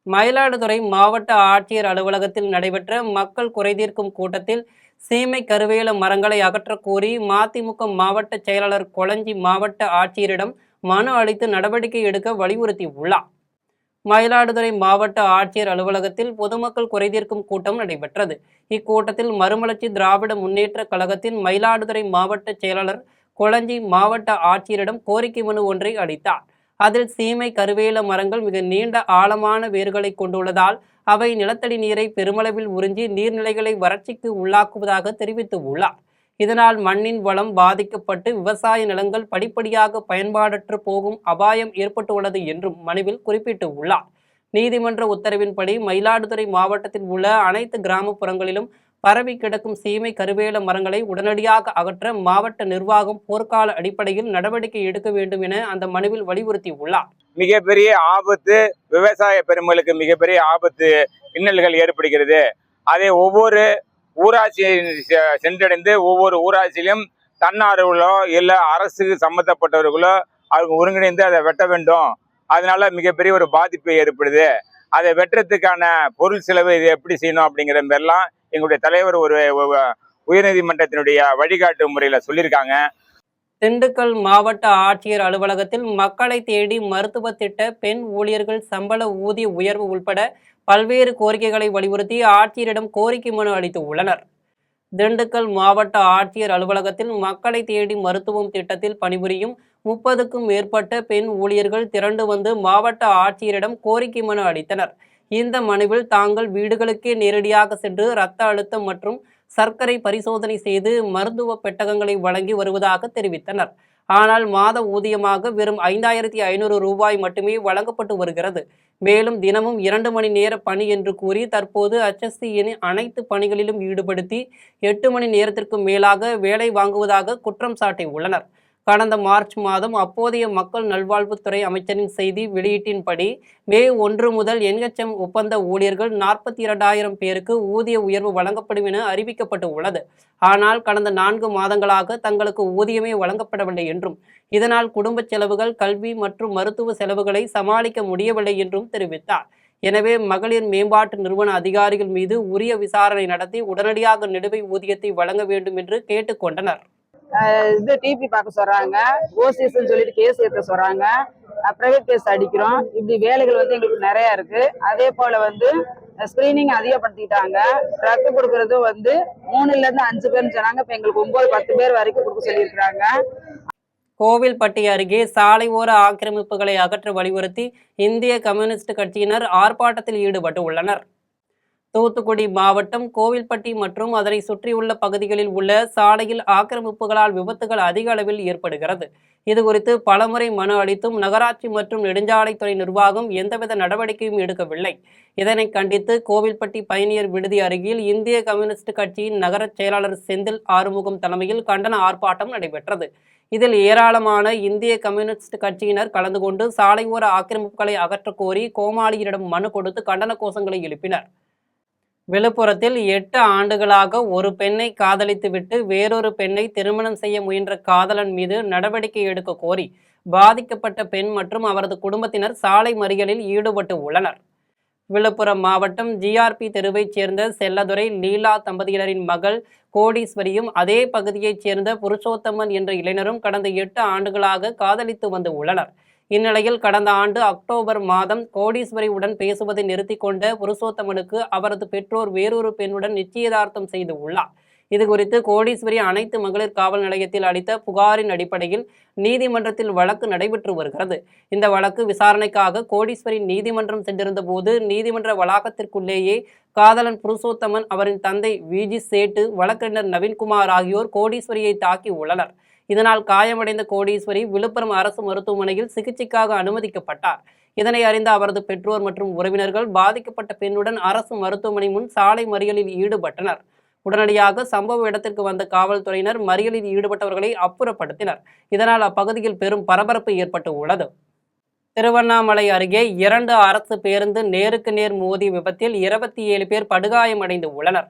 மயிலாடுதுறை மாவட்ட ஆட்சியர் அலுவலகத்தில் நடைபெற்ற மக்கள் குறைதீர்க்கும் கூட்டத்தில் சீமை கருவேல மரங்களை அகற்றக் கோரி மதிமுக மாவட்ட செயலாளர் கொளஞ்சி மாவட்ட ஆட்சியரிடம் மனு அளித்து நடவடிக்கை எடுக்க வலியுறுத்தியுள்ளார். மயிலாடுதுறை மாவட்ட ஆட்சியர் அலுவலகத்தில் பொதுமக்கள் குறைதீர்க்கும் கூட்டம் நடைபெற்றது. இக்கூட்டத்தில் மறுமலர்ச்சி திராவிட முன்னேற்ற கழகத்தின் மயிலாடுதுறை மாவட்ட செயலாளர் கொளஞ்சி மாவட்ட ஆட்சியரிடம் கோரிக்கை மனு ஒன்றை அளித்தார். அதில் சீமை கருவேல மரங்கள் மிக நீண்ட ஆழமான வேர்களை கொண்டுள்ளதால் அவை நிலத்தடி நீரை பெருமளவில் உறிஞ்சி நீர்நிலைகளை வறட்சிக்கு உள்ளாக்குவதாக தெரிவித்து உள்ளார். இதனால் மண்ணின் வளம் பாதிக்கப்பட்டு விவசாய நிலங்கள் படிப்படியாக பயன்பாடற்று போகும் அபாயம் ஏற்பட்டுள்ளது என்றும் மனுவில் குறிப்பிட்டு உள்ளார். நீதிமன்ற உத்தரவின்படி மயிலாடுதுறை மாவட்டத்தில் உள்ள அனைத்து கிராமப்புறங்களிலும் பரவி கிடக்கும் சீமை கருவேல மரங்களை உடனடியாக அகற்ற மாவட்ட நிர்வாகம் போர்க்கால அடிப்படையில் நடவடிக்கை எடுக்க வேண்டும் என அந்த மனுவில் வலியுறுத்தி உள்ளார். மிகப்பெரிய ஆபத்து, விவசாய பெருமளுக்கு மிகப்பெரிய ஆபத்து, இன்னல்கள் ஏற்படுகிறது. அதை ஒவ்வொரு ஊராட்சியை சென்றடைந்து ஒவ்வொரு ஊராட்சியிலும் தன்னார்வலோ இல்லை அரசுக்கு சம்பந்தப்பட்டவர்களோ அவங்க ஒருங்கிணைந்து அதை வெட்ட வேண்டும். அதனால மிகப்பெரிய ஒரு பாதிப்பு ஏற்படுது. அதை வெட்டுறதுக்கான பொருள் செலவு இது எப்படி செய்யணும் அப்படிங்கிற மாதிரிலாம் எங்களுடைய தலைவர் ஒரு உயர்நீதிமன்றத்தினுடைய வழிகாட்டு முறையில் சொல்லியிருக்காங்க. திண்டுக்கல் மாவட்ட ஆட்சியர் அலுவலகத்தில் மக்களை தேடி மருத்துவ திட்ட பெண் ஊழியர்கள் சம்பள ஊதிய உயர்வு உள்பட பல்வேறு கோரிக்கைகளை வலியுறுத்தி ஆட்சியரிடம் கோரிக்கை மனு அளித்து உள்ளனர். திண்டுக்கல் மாவட்ட ஆட்சியர் அலுவலகத்தில் மக்களை தேடி மருத்துவம் திட்டத்தில் பணிபுரியும் 30க்கும் மேற்பட்ட பெண் ஊழியர்கள் திரண்டு வந்து மாவட்ட ஆட்சியரிடம் கோரிக்கை மனு அளித்தனர். இந்த மனுவில் தாங்கள் வீடுகளுக்கே நேரடியாக சென்று இரத்த அழுத்தம் மற்றும் சர்க்கரை பரிசோதனை செய்து மருத்துவ பெட்டகங்களை வழங்கி வருவதாக தெரிவித்தனர். ஆனால் மாத ஊதியமாக வெறும் 5500 ரூபாய் மட்டுமே வழங்கப்பட்டு வருகிறது. மேலும் தினமும் 2 மணி நேர பணி என்று கூறி தற்போது HSCN அனைத்து பணிகளிலும் ஈடுபடுத்தி 8 மணி நேரத்திற்கு மேலாக வேலை வாங்குவதாக குற்றம் சாட்டி உள்ளனர். கடந்த மார்ச் மாதம் அப்போதைய மக்கள் நல்வாழ்வுத்துறை அமைச்சரின் செய்தி வெளியீட்டின்படி மே 1 முதல் NHM ஒப்பந்த ஊழியர்கள் 42,000 பேருக்கு ஊதிய உயர்வு வழங்கப்படும் என அறிவிக்கப்பட்டு உள்ளது. ஆனால் கடந்த 4 மாதங்களாக தங்களுக்கு ஊதியமே வழங்கப்படவில்லை என்றும், இதனால் குடும்ப செலவுகள், கல்வி மற்றும் மருத்துவ செலவுகளை சமாளிக்க முடியவில்லை என்றும் தெரிவித்தார். எனவே மகளிர் மேம்பாட்டு நிறுவன அதிகாரிகள் மீது உரிய விசாரணை நடத்தி உடனடியாக நிலுவை ஊதியத்தை வழங்க வேண்டும் என்று கேட்டுக்கொண்டனர். இது டிபி பார்க்க சொல்றாங்க, ஓசிஎஸ்ன்னு சொல்லிட்டு கேஸ் ஏற்ற சொல்றாங்க, பிரைவேட் கேஸ் அடிக்கிறோம். இப்படி வேலைகள் எங்களுக்கு நிறைய இருக்கு. அதே போல ஸ்கிரீனிங் அதிகப்படுத்திட்டாங்க. ட்ரக் கொடுக்கறதும் 3ல இருந்து 5 பேர்னு சொன்னாங்க. இப்ப எங்களுக்கு 9-10 பேர் வரைக்கும் கொடுக்க சொல்லியிருக்கிறாங்க. கோவில்பட்டி அருகே சாலை ஓர ஆக்கிரமிப்புகளை அகற்ற வலியுறுத்தி இந்திய கம்யூனிஸ்ட் கட்சியினர் ஆர்ப்பாட்டத்தில் ஈடுபட்டு உள்ளனர். தூத்துக்குடி மாவட்டம் கோவில்பட்டி மற்றும் அதனை சுற்றியுள்ள பகுதிகளில் உள்ள சாலையில் ஆக்கிரமிப்புகளால் விபத்துகள் அதிக அளவில் ஏற்படுகிறது. இதுகுறித்து பலமுறை மனு அளித்தும் நகராட்சி மற்றும் நெடுஞ்சாலைத்துறை நிர்வாகம் எந்தவித நடவடிக்கையும் எடுக்கவில்லை. இதனை கண்டித்து கோவில்பட்டி பயணியர் விடுதி அருகில் இந்திய கம்யூனிஸ்ட் கட்சியின் நகர செயலாளர் செந்தில் ஆறுமுகம் தலைமையில் கண்டன ஆர்ப்பாட்டம் நடைபெற்றது. இதில் ஏராளமான இந்திய கம்யூனிஸ்ட் கட்சியினர் கலந்து கொண்டு சாலை ஓர ஆக்கிரமிப்புகளை அகற்ற கோரி கோமாளியரிடம் மனு கொடுத்து கண்டன கோஷங்களை எழுப்பினர். விழுப்புரத்தில் 8 ஆண்டுகளாக ஒரு பெண்ணை காதலித்துவிட்டு வேறொரு பெண்ணை திருமணம் செய்ய முயன்ற காதலன் மீது நடவடிக்கை எடுக்க கோரி பாதிக்கப்பட்ட பெண் மற்றும் அவரது குடும்பத்தினர் சாலை மறியலில் ஈடுபட்டு உள்ளனர். விழுப்புரம் மாவட்டம் GRP தெருவைச் சேர்ந்த செல்லதுரை லீலா தம்பதியினரின் மகள் கோடீஸ்வரியும் அதே பகுதியைச் சேர்ந்த புருஷோத்தமன் என்ற இளைஞரும் கடந்த 8 ஆண்டுகளாக காதலித்து வந்து உள்ளனர். இந்நிலையில் கடந்த ஆண்டு அக்டோபர் மாதம் கோடீஸ்வரி உடன் பேசுவதை நிறுத்தி கொண்ட புருஷோத்தமனுக்கு அவரது பெற்றோர் வேறொரு பெண்ணுடன் நிச்சயதார்த்தம் செய்து உள்ளார். இதுகுறித்து கோடீஸ்வரி அனைத்து மகளிர் காவல் நிலையத்தில் அளித்த புகாரின் அடிப்படையில் நீதிமன்றத்தில் வழக்கு நடைபெற்று வருகிறது. இந்த வழக்கு விசாரணைக்காக கோடீஸ்வரி நீதிமன்றம் சென்றிருந்த போது நீதிமன்ற வளாகத்திற்குள்ளேயே காதலன் புருஷோத்தமன், அவரின் தந்தை VG சேட்டு, வழக்கறிஞர் நவீன்குமார் ஆகியோர் கோடீஸ்வரியை தாக்கி உள்ளனர். இதனால் காயமடைந்த கோடீஸ்வரி விழுப்புரம் அரசு மருத்துவமனையில் சிகிச்சைக்காக அனுமதிக்கப்பட்டார். இதனை அறிந்த அவரது பெற்றோர் மற்றும் உறவினர்கள் பாதிக்கப்பட்ட பெண்ணுடன் அரசு மருத்துவமனை முன் சாலை மறியலில் ஈடுபட்டனர். உடனடியாக சம்பவ இடத்திற்கு வந்த காவல்துறையினர் மறியலில் ஈடுபட்டவர்களை அப்புறப்படுத்தினர். இதனால் அப்பகுதியில் பெரும் பரபரப்பு ஏற்பட்டு உள்ளது. திருவண்ணாமலை அருகே 2 அரசு பேருந்து நேருக்கு நேர் மோதிய விபத்தில் 27 பேர் படுகாயமடைந்து உள்ளனர்.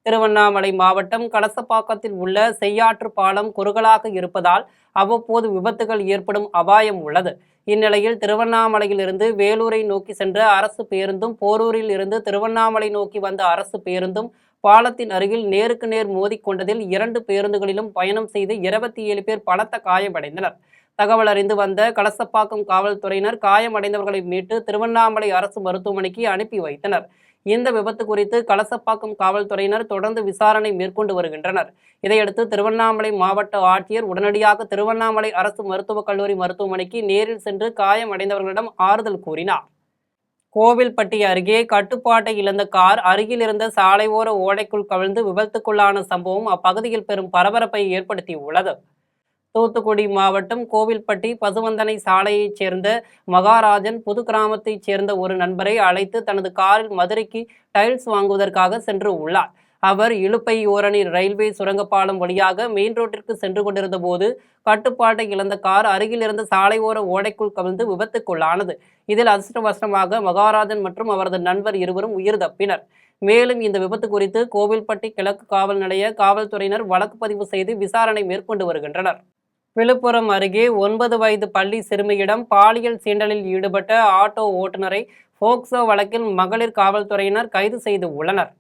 திருவண்ணாமலை மாவட்டம் கலசப்பாக்கத்தில் உள்ள செய்யாற்று பாலம் குறுகலாக இருப்பதால் அவ்வப்போது விபத்துகள் ஏற்படும் அபாயம் உள்ளது. இந்நிலையில் திருவண்ணாமலையிலிருந்து வேலூரை நோக்கி சென்ற அரசு பேருந்தும் போரூரில் இருந்து திருவண்ணாமலை நோக்கி வந்த அரசு பேருந்தும் பாலத்தின் அருகில் நேருக்கு நேர் மோதிக்கொண்டதில் 2 பேருந்துகளிலும் பயணம் செய்து 27 பேர் பலத்த காயமடைந்தனர். தகவல் அறிந்து வந்த கலசப்பாக்கம் காவல்துறையினர் காயமடைந்தவர்களை மீட்டு திருவண்ணாமலை அரசு மருத்துவமனைக்கு அனுப்பி வைத்தனர். இந்த விபத்து குறித்து கலசப்பாக்கம் காவல்துறையினர் தொடர்ந்து விசாரணை மேற்கொண்டு வருகின்றனர். இதையடுத்து திருவண்ணாமலை மாவட்ட ஆட்சியர் உடனடியாக திருவண்ணாமலை அரசு மருத்துவக் கல்லூரி மருத்துவமனைக்கு நேரில் சென்று காயமடைந்தவர்களிடம் ஆறுதல் கூறினார். கோவில்பட்டி அருகே கட்டுப்பாட்டை இழந்த கார் அருகில் இருந்த சாலை ஓர ஓடைக்குள் கவிழ்ந்து விபத்துக்குள்ளான சம்பவம் அப்பகுதியில் பெரும் பரபரப்பை ஏற்படுத்தியுள்ளது. தூத்துக்குடி மாவட்டம் கோவில்பட்டி பசுவந்தனை சாலையைச் சேர்ந்த மகாராஜன் புது கிராமத்தைச் சேர்ந்த ஒரு நண்பரை அழைத்து தனது காரில் மதுரைக்கு டைல்ஸ் வாங்குவதற்காக சென்று உள்ளார். அவர் இலுப்பையோரணி ரயில்வே சுரங்கப்பாலம் வழியாக மெயின் ரோட்டிற்கு சென்று கொண்டிருந்த போது கட்டுப்பாட்டை இழந்த கார் அருகில் இருந்த சாலை ஓர ஓடைக்குள் கவிழ்ந்து விபத்துக்குள்ளானது. இதில் அதிர்ஷ்டவசமாக மகாராஜன் மற்றும் அவரது நண்பர் இருவரும் உயிர் தப்பினர். மேலும் இந்த விபத்து குறித்து கோவில்பட்டி கிழக்கு காவல் நிலைய காவல்துறையினர் வழக்கு பதிவு செய்து விசாரணை மேற்கொண்டு வருகின்றனர். விழுப்புரம் அருகே 9 வயது பள்ளி சிறுமியிடம் பாலியல் சீண்டலில் ஈடுபட்ட ஆட்டோ ஓட்டுநரை போக்சோ வழக்கில் மகளிர் காவல்துறையினர் கைது செய்து உள்ளனர்.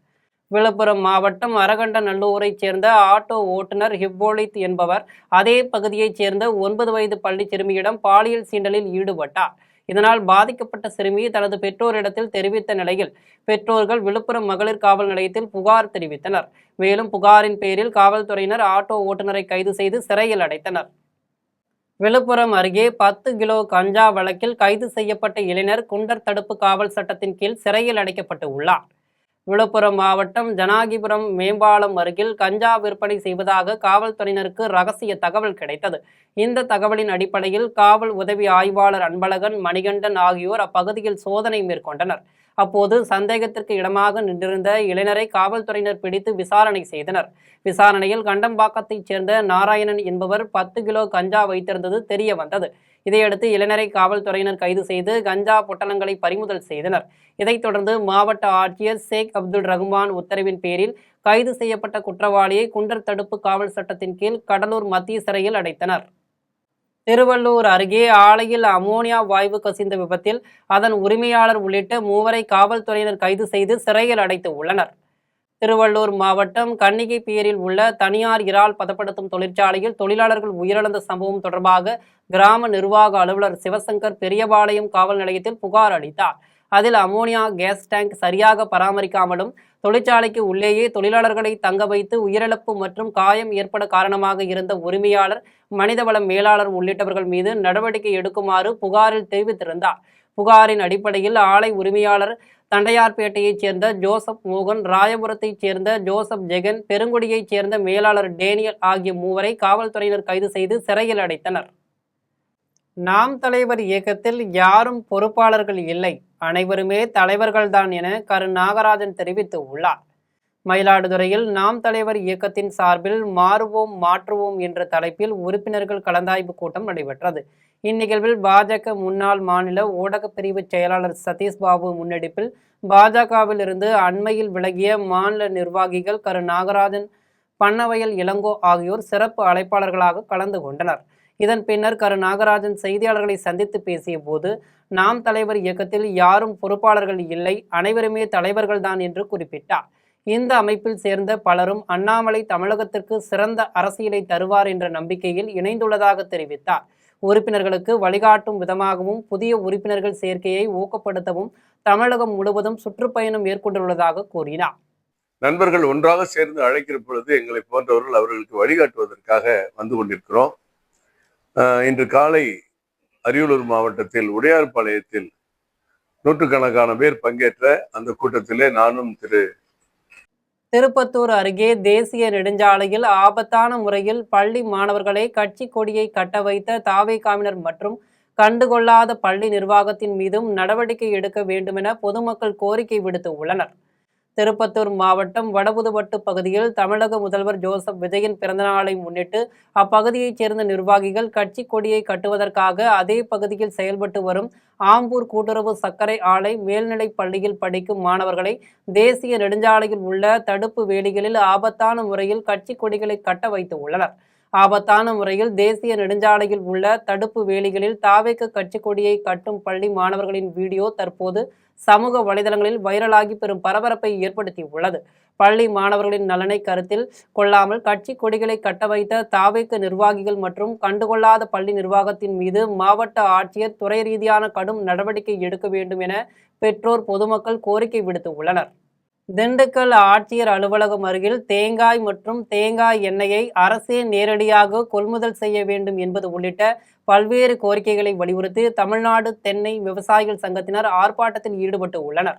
விழுப்புரம் மாவட்டம் அரகண்டநல்லூரைச் சேர்ந்த ஆட்டோ ஓட்டுநர் ஹிப்போலித் என்பவர் அதே பகுதியைச் சேர்ந்த 9 வயது பள்ளி சிறுமியிடம் பாலியல் சீண்டலில் ஈடுபட்டார். இதனால் பாதிக்கப்பட்ட சிறுமி தனது பெற்றோரிடத்தில் தெரிவித்த நிலையில் பெற்றோர்கள் விழுப்புரம் மகளிர் காவல் நிலையத்தில் புகார் தெரிவித்தனர். மேலும் புகாரின் பேரில் காவல்துறையினர் ஆட்டோ ஓட்டுநரை கைது செய்து சிறையில் அடைத்தனர். விழுப்புரம் அருகே 10 கிலோ கஞ்சா வழக்கில் கைது செய்யப்பட்ட இளைஞர் குண்டர் தடுப்பு காவல் சட்டத்தின் கீழ் சிறையில் அடைக்கப்பட்டு உள்ளார். விழுப்புரம் மாவட்டம் ஜனாகிபுரம் மேம்பாலம் அருகில் கஞ்சா விற்பனை செய்வதாக காவல்துறையினருக்கு ரகசிய தகவல் கிடைத்தது. இந்த தகவலின் அடிப்படையில் காவல் உதவி ஆய்வாளர் அன்பழகன், மணிகண்டன் ஆகியோர் அப்பகுதியில் சோதனை மேற்கொண்டனர். அப்போது சந்தேகத்திற்கு இடமாக நின்றிருந்த இளைஞரை காவல்துறையினர் பிடித்து விசாரணை செய்தனர். விசாரணையில் கண்டம்பாக்கத்தைச் சேர்ந்த நாராயணன் என்பவர் 10 கிலோ கஞ்சா வைத்திருந்தது தெரிய வந்தது. இதையடுத்து இளைஞரை காவல்துறையினர் கைது செய்து கஞ்சா பொட்டலங்களை பறிமுதல் செய்தனர். இதைத் தொடர்ந்து மாவட்ட ஆட்சியர் ஷேக் அப்துல் ரகுமான் உத்தரவின் பேரில் கைது செய்யப்பட்ட குற்றவாளியை குண்டர் தடுப்பு காவல் சட்டத்தின் கீழ் கடலூர் மத்திய சிறையில் அடைத்தனர். திருவள்ளூர் அருகே ஆலையில் அமோனியா வாயு கசிந்த விபத்தில் அதன் உரிமையாளர் உள்ளிட்ட 3 காவல்துறையினர் கைது செய்து சிறையில் அடைத்து உள்ளனர். திருவள்ளூர் மாவட்டம் கன்னிகைப்பேரில் உள்ள தனியார் இறால் பதப்படுத்தும் தொழிற்சாலையில் தொழிலாளர்கள் உயிரிழந்த சம்பவம் தொடர்பாக கிராம நிர்வாக அலுவலர் சிவசங்கர் பெரியபாளையம் காவல் நிலையத்தில் புகார் அளித்தார். அதில் அமோனியா கேஸ் டேங்க் சரியாக பராமரிக்காமலும் தொழிற்சாலைக்கு உள்ளேயே தொழிலாளர்களை தங்க வைத்து உயிரிழப்பு மற்றும் காயம் ஏற்பட காரணமாக இருந்த உரிமையாளர், மனிதவள மேலாளர் உள்ளிட்டவர்கள் மீது நடவடிக்கை எடுக்குமாறு புகாரில் தெரிவித்திருந்தார். புகாரின் அடிப்படையில் ஆலை உரிமையாளர் தண்டையார்பேட்டையைச் சேர்ந்த ஜோசப் மோகன், ராயபுரத்தைச் சேர்ந்த ஜோசப் ஜெகன், பெருங்குடியைச் சேர்ந்த மேலாளர் டேனியல் ஆகிய 3 காவல்துறையினர் கைது செய்து சிறையில் அடைத்தனர். நாம் தலைவர் இயக்கத்தில் யாரும் பொறுப்பாளர்கள் இல்லை, அனைவருமே தலைவர்கள்தான் என கரு நாகராஜன் தெரிவித்து உள்ளார். மயிலாடுதுறையில் நாம் தலைவர் இயக்கத்தின் சார்பில் மாறுவோம் மாற்றுவோம் என்ற தலைப்பில் உறுப்பினர்கள் கலந்தாய்வு கூட்டம் நடைபெற்றது. இந்நிகழ்வில் பாஜக முன்னாள் மாநில ஊடகப் பிரிவு செயலாளர் சதீஷ் பாபு முன்னெடுப்பில் பாஜகவில் இருந்து அண்மையில் விலகிய மாநில நிர்வாகிகள் கரு நாகராஜன், பண்ணவயல் இளங்கோ ஆகியோர் சிறப்பு அழைப்பாளர்களாக கலந்து கொண்டனர். இதன் பின்னர் கரு நாகராஜன் செய்தியாளர்களை சந்தித்து பேசிய போது, நாம் தலைவர் இயக்கத்தில் யாரும் பொறுப்பாளர்கள் இல்லை, அனைவருமே தலைவர்கள்தான் என்று குறிப்பிட்டார். இந்த அமைப்பில் சேர்ந்த பலரும் அண்ணாமலை தமிழகத்திற்கு சிறந்த அரசியலை தருவார் என்ற நம்பிக்கையில் இணைந்துள்ளதாக தெரிவித்தார். உறுப்பினர்களுக்கு வழிகாட்டும் விதமாகவும் புதிய உறுப்பினர்கள் சேர்க்கையை ஊக்கப்படுத்தவும் தமிழகம் முழுவதும் சுற்றுப்பயணம் மேற்கொண்டுள்ளதாக கூறினார். நண்பர்கள் ஒன்றாக சேர்ந்து அழைக்கிற பொழுது எங்களை போன்றவர்கள் அவர்களுக்கு வழிகாட்டுவதற்காக வந்து கொண்டிருக்கிறோம். இன்று காலை அரியலூர் மாவட்டத்தில் உடையார்பாளையத்தில் நூற்றுக்கணக்கான பேர் பங்கேற்ற அந்த கூட்டத்திலே நானும் திருப்பத்தூர் அருகே தேசிய நெடுஞ்சாலையில் ஆபத்தான முறையில் பள்ளி மாணவர்களை கட்சி கொடியை கட்ட வைத்த தாவேகாவினர் மற்றும் கண்டுகொள்ளாத பள்ளி நிர்வாகத்தின் மீதும் நடவடிக்கை எடுக்க வேண்டுமென பொதுமக்கள் கோரிக்கை விடுத்து உள்ளனர். திருப்பத்தூர் மாவட்டம் வடபுதுப்பட்டு பகுதியில் தமிழக முதல்வர் ஜோசப் விஜயின் பிறந்தநாளை முன்னிட்டு அப்பகுதியைச் சேர்ந்த நிர்வாகிகள் கட்சி கொடியை கட்டுவதற்காக அதே பகுதியில் செயல்பட்டு வரும் ஆம்பூர் கூட்டுறவு சர்க்கரை ஆலை மேல்நிலைப் பள்ளியில் படிக்கும் மாணவர்களை தேசிய நெடுஞ்சாலையில் உள்ள தடுப்பு வேலிகளில் ஆபத்தான முறையில் கட்சி கொடிகளை கட்ட வைத்து உள்ளனர். ஆபத்தான முறையில் தேசிய நெடுஞ்சாலையில் உள்ள தடுப்பு வேலிகளில் தாவேக கட்சி கொடியை கட்டும் பள்ளி மாணவர்களின் வீடியோ தற்போது சமூக வலைதளங்களில் வைரலாகி பெரும் பரபரப்பை ஏற்படுத்தியுள்ளது. பள்ளி மாணவர்களின் நலனை கருத்தில் கொள்ளாமல் கட்சி கொடிகளை கட்ட வைத்த தாவேக நிர்வாகிகள் மற்றும் கண்டுகொள்ளாத பள்ளி நிர்வாகத்தின் மீது மாவட்ட ஆட்சியர் துறை ரீதியான கடும் நடவடிக்கை எடுக்க வேண்டும் என பெற்றோர், பொதுமக்கள் கோரிக்கை விடுத்து உள்ளனர். திண்டுக்கல் ஆட்சியர் அலுவலகம் அருகில் தேங்காய் மற்றும் தேங்காய் எண்ணெயை அரசே நேரடியாக கொள்முதல் செய்ய வேண்டும் என்பது உள்ளிட்ட பல்வேறு கோரிக்கைகளை வலியுறுத்தி தமிழ்நாடு தென்னை விவசாயிகள் சங்கத்தினர் ஆர்ப்பாட்டத்தில் ஈடுபட்டு உள்ளனர்.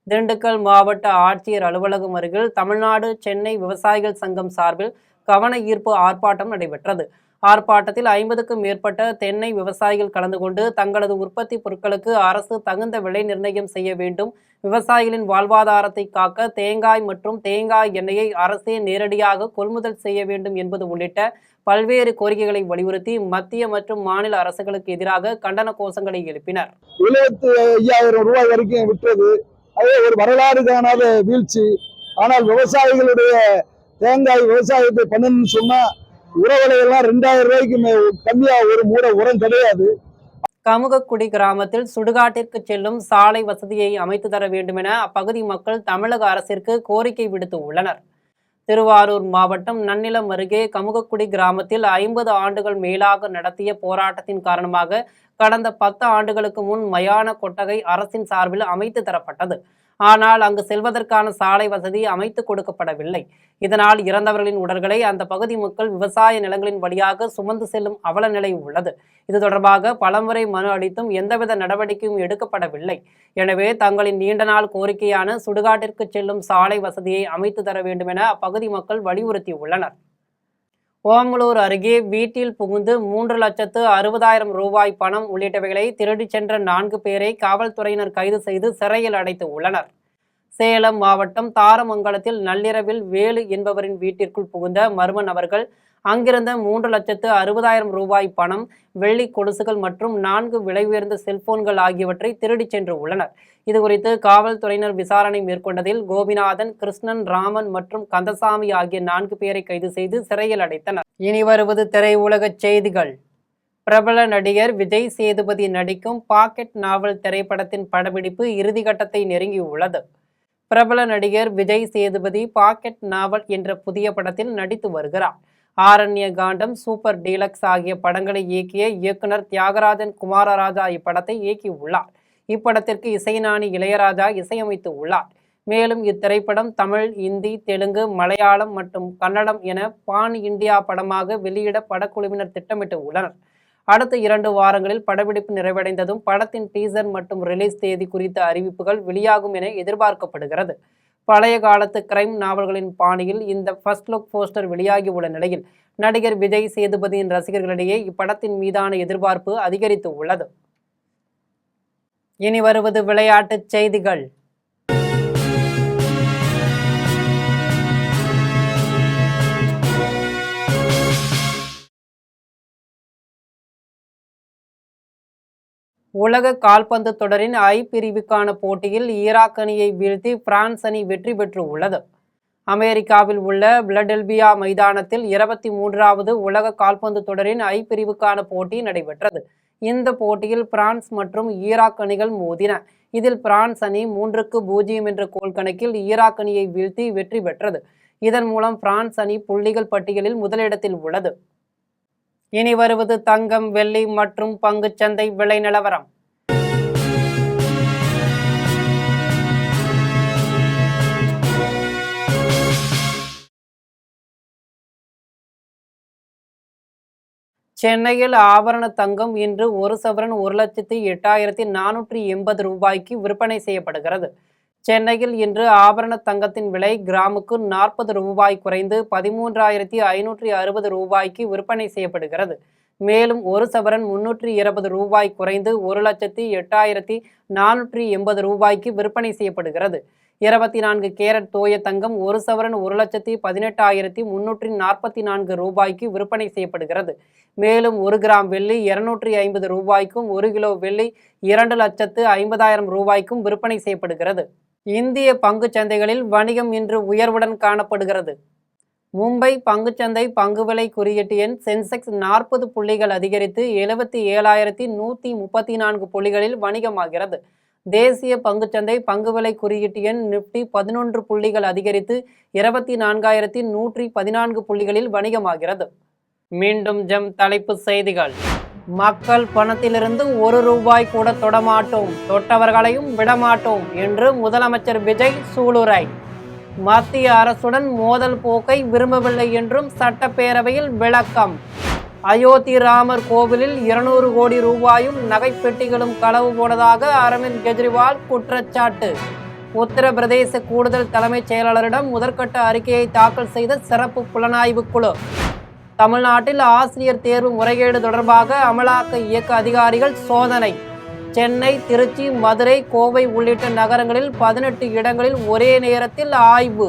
திண்டுக்கல் மாவட்ட ஆட்சியர் அலுவலகம் அருகில் தமிழ்நாடு சென்னை விவசாயிகள் சங்கம் சார்பில் கவன ஈர்ப்பு ஆர்ப்பாட்டம் நடைபெற்றது. ஆர்ப்பாட்டத்தில் 50க்கும் மேற்பட்ட தென்னை விவசாயிகள் கலந்து கொண்டு தங்களது உற்பத்தி பொருட்களுக்கு அரசு தகுந்த விலை நிர்ணயம் செய்ய வேண்டும், விவசாயிகளின் வாழ்வாதாரத்தை காக்க தேங்காய் மற்றும் தேங்காய் எண்ணெயை அரசே நேரடியாக கொள்முதல் செய்ய வேண்டும் என்பது உள்ளிட்ட பல்வேறு கோரிக்கைகளை வலியுறுத்தி மத்திய மற்றும் மாநில அரசுகளுக்கு எதிராக கண்டன கோஷங்களை எழுப்பினர். 75,000 ரூபாய் வரைக்கும் விற்றது அது ஒரு வரலாறு காணாத வீழ்ச்சி. ஆனால் விவசாயிகளுடைய தேங்காய் விவசாயத்தை பண்ணணும்னு சொன்னா உரவிலையெல்லாம் 2,000 ரூபாய்க்கு கம்மியா ஒரு மூட உரம் கிடையாது. கமுகக்குடி கிராமத்தில் சுடுகாட்டிற்கு செல்லும் சாலை வசதியை அமைத்து தர வேண்டுமென அப்பகுதி மக்கள் தமிழக அரசிற்கு கோரிக்கை விடுத்து உள்ளனர். திருவாரூர் மாவட்டம் நன்னிலம் அருகே கமுகக்குடி கிராமத்தில் 50 ஆண்டுகள் மேலாக நடத்திய போராட்டத்தின் காரணமாக கடந்த 10 ஆண்டுகளுக்கு முன் மயான கொட்டகை அரசின் சார்பில் அமைத்து தரப்பட்டது. ஆனால் அங்கு செல்வதற்கான சாலை வசதி அமைத்து கொடுக்கப்படவில்லை. இதனால் இறந்தவர்களின் உடல்களை அந்த பகுதி மக்கள் விவசாய நிலங்களின் வழியாக சுமந்து செல்லும் அவல நிலை உள்ளது. இது தொடர்பாக பலமுறை மனு அளித்தும் எந்தவித நடவடிக்கையும் எடுக்கப்படவில்லை. எனவே தங்களின் நீண்ட நாள் கோரிக்கையான சுடுகாட்டிற்கு செல்லும் சாலை வசதியை அமைத்து தர வேண்டும் என அப்பகுதி மக்கள் வலியுறுத்தியுள்ளனர். ஓமலூர் அருகே வீட்டில் புகுந்து 3,60,000 ரூபாய் பணம் உள்ளிட்டவைகளை திருடிச் சென்ற 4 பேரை காவல்துறையினர் கைது செய்து சிறையில் அடைத்து உள்ளனர். சேலம் மாவட்டம் தாரமங்கலத்தில் நள்ளிரவில் வேலு என்பவரின் வீட்டிற்குள் புகுந்த மர்ம நபர்கள் அங்கிருந்த 3,60,000 ரூபாய் பணம், வெள்ளி கொலுசுகள் மற்றும் 4 விலை உயர்ந்த செல்போன்கள் ஆகியவற்றை திருடிச் சென்று உள்ளனர். இதுகுறித்து காவல்துறையினர் விசாரணை மேற்கொண்டதில் கோபிநாதன், கிருஷ்ணன், ராமன் மற்றும் கந்தசாமி ஆகிய 4 பேரை கைது செய்து சிறையில் அடைத்தனர். இனி வருவது திரையுலக செய்திகள். பிரபல நடிகர் விஜய் சேதுபதி நடிக்கும் பாக்கெட் நாவல் திரைப்படத்தின் படப்பிடிப்பு இறுதிக்கட்டத்தை நெருங்கியுள்ளது. பிரபல நடிகர் விஜய் சேதுபதி பாக்கெட் நாவல் என்ற புதிய படத்தில் நடித்து வருகிறார். ஆரண்ய காண்டம், சூப்பர் டீலக்ஸ் ஆகிய படங்களை இயக்கிய இயக்குனர் தியாகராஜன் குமாரராஜா இப்படத்தை இயக்கியுள்ளார். இப்படத்திற்கு இசைஞானி இளையராஜா இசையமைத்து உள்ளார். மேலும் இத்திரைப்படம் தமிழ், இந்தி, தெலுங்கு, மலையாளம் மற்றும் கன்னடம் என பான் இந்தியா படமாக வெளியிட படக்குழுவினர் திட்டமிட்டு உள்ளனர். அடுத்த 2 வாரங்களில் படப்பிடிப்பு நிறைவடைந்ததும் படத்தின் டீசர் மற்றும் ரிலீஸ் தேதி குறித்த அறிவிப்புகள் வெளியாகும் என எதிர்பார்க்கப்படுகிறது. பழைய காலத்து கிரைம் நாவல்களின் பாணியில் இந்த ஃபர்ஸ்ட் லுக் போஸ்டர் வெளியாகி உள்ள நிலையில் நடிகர் விஜய் சேதுபதியின் ரசிகர்களிடையே இப்படத்தின் மீதான எதிர்பார்ப்பு அதிகரித்து உள்ளது. இனி வருவது விளையாட்டுச் செய்திகள். உலக கால்பந்து தொடரின் ஐ பிரிவுக்கான போட்டியில் ஈராக் அணியை வீழ்த்தி பிரான்ஸ் அணி வெற்றி பெற்று உள்ளது. அமெரிக்காவில் உள்ள பிலடெல்பியா மைதானத்தில் 23வது உலக கால்பந்து தொடரின் ஐ பிரிவுக்கான போட்டி நடைபெற்றது. இந்த போட்டியில் பிரான்ஸ் மற்றும் ஈராக் அணிகள் மோதின. இதில் பிரான்ஸ் அணி 3-0 என்ற கோல் கணக்கில் ஈராக் அணியை வீழ்த்தி வெற்றி பெற்றது. இதன் மூலம் பிரான்ஸ் அணி புள்ளிகள் பட்டியலில் முதலிடத்தில் உள்ளது. இனி வருவது தங்கம், வெள்ளி மற்றும் பங்குச்சந்தை விலை நிலவரம். சென்னையில் ஆபரண தங்கம் இன்று 1 சவரன் 1,08,480 ரூபாய்க்கு விற்பனை செய்யப்படுகிறது. சென்னையில் இன்று ஆபரண தங்கத்தின் விலை கிராமுக்கு 40 ரூபாய் குறைந்து 13,560 ரூபாய்க்கு விற்பனை செய்யப்படுகிறது. மேலும் 1 சவரன் 320 ரூபாய் குறைந்து 1,08,480 ரூபாய்க்கு விற்பனை செய்யப்படுகிறது. 24 கேரட் தோய தங்கம் 1 சவரன் 1,18,344 ரூபாய்க்கு விற்பனை செய்யப்படுகிறது. மேலும் 1 கிராம் வெள்ளி 250 ரூபாய்க்கும் 1 கிலோ வெள்ளி 2,50,000 ரூபாய்க்கும் விற்பனை செய்யப்படுகிறது. இந்திய பங்குச்சந்தைகளில் வணிகம் இன்று உயர்வுடன் காணப்படுகிறது. மும்பை பங்குச்சந்தை பங்கு விலை குறியீட்டு எண் சென்செக்ஸ் 40 புள்ளிகள் அதிகரித்து 77,134 புள்ளிகளில் வணிகமாகிறது. தேசிய பங்குச்சந்தை பங்கு விலை குறியீட்டு எண் நிப்டி 11 புள்ளிகள் அதிகரித்து 24,114 புள்ளிகளில் வணிகமாகிறது. மீண்டும் ஜெம் தலைப்பு செய்திகள். மக்கள் பணத்திலிருந்து 1 ரூபாய் கூட தொடமாட்டோம், தொட்டவர்களையும் விடமாட்டோம் என்று முதலமைச்சர் விஜய் சூளுரை. மத்திய அரசுடன் மோதல் போக்கை விரும்பவில்லை என்றும் சட்டப்பேரவையில் விளக்கம். அயோத்தி ராமர் கோவிலில் 200 கோடி ரூபாயும் நகைப்பெட்டிகளும் களவு போனதாக அரவிந்த் கெஜ்ரிவால் குற்றச்சாட்டு. உத்தரப்பிரதேச கூடுதல் தலைமைச் செயலாளரிடம் முதற்கட்ட அறிக்கையை தாக்கல் செய்த சிறப்பு புலனாய்வு குழு. தமிழ்நாட்டில் ஆசிரியர் தேர்வு முறைகேடு தொடர்பாக அமலாக்க இயக்க அதிகாரிகள் சோதனை. சென்னை, திருச்சி, மதுரை, கோவை உள்ளிட்ட நகரங்களில் 18 இடங்களில் ஒரே நேரத்தில் ஆய்வு.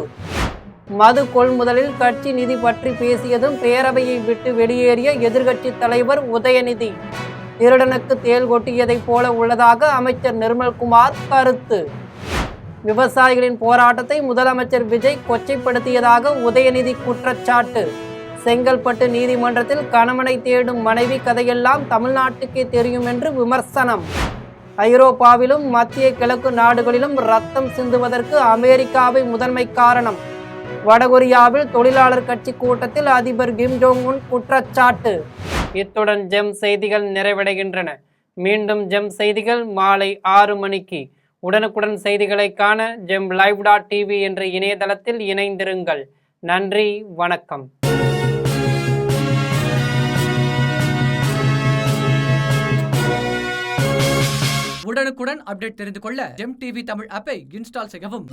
மது கொள்முதலில் கட்சி நிதி பற்றி பேசியதும் பேரவையை விட்டு வெளியேறிய எதிர்க்கட்சி தலைவர் உதயநிதி. திருடனுக்கு தேள் கொட்டியதைப் போல உள்ளதாக அமைச்சர் நிர்மல்குமார் கருத்து. விவசாயிகளின் போராட்டத்தை முதலமைச்சர் விஜய் கொச்சைப்படுத்தியதாக உதயநிதி குற்றச்சாட்டு. செங்கல்பட்டு நீதிமன்றத்தில் கணவனை தேடும் மனைவி கதையெல்லாம் தமிழ்நாட்டுக்கே தெரியும் என்று விமர்சனம். ஐரோப்பாவிலும் மத்திய கிழக்கு நாடுகளிலும் ரத்தம் சிந்துவதற்கு அமெரிக்காவை முதன்மை காரணம். வடகொரியாவில் தொழிலாளர் கட்சி கூட்டத்தில் அதிபர் கிம் ஜோங் உன் குற்றச்சாட்டு. இத்துடன் ஜெம் செய்திகள் நிறைவடைகின்றன. மீண்டும் ஜெம் செய்திகள் மாலை 6 மணிக்கு. உடனுக்குடன் செய்திகளை காண GemLive.tv என்ற இணையதளத்தில் இணைந்திருங்கள். நன்றி, வணக்கம். உடனுக்குடன் அப்டேட் தெரிந்து கொள்ள ஜெம் டிவி தமிழ் ஆப்பை இன்ஸ்டால் செய்யவும்.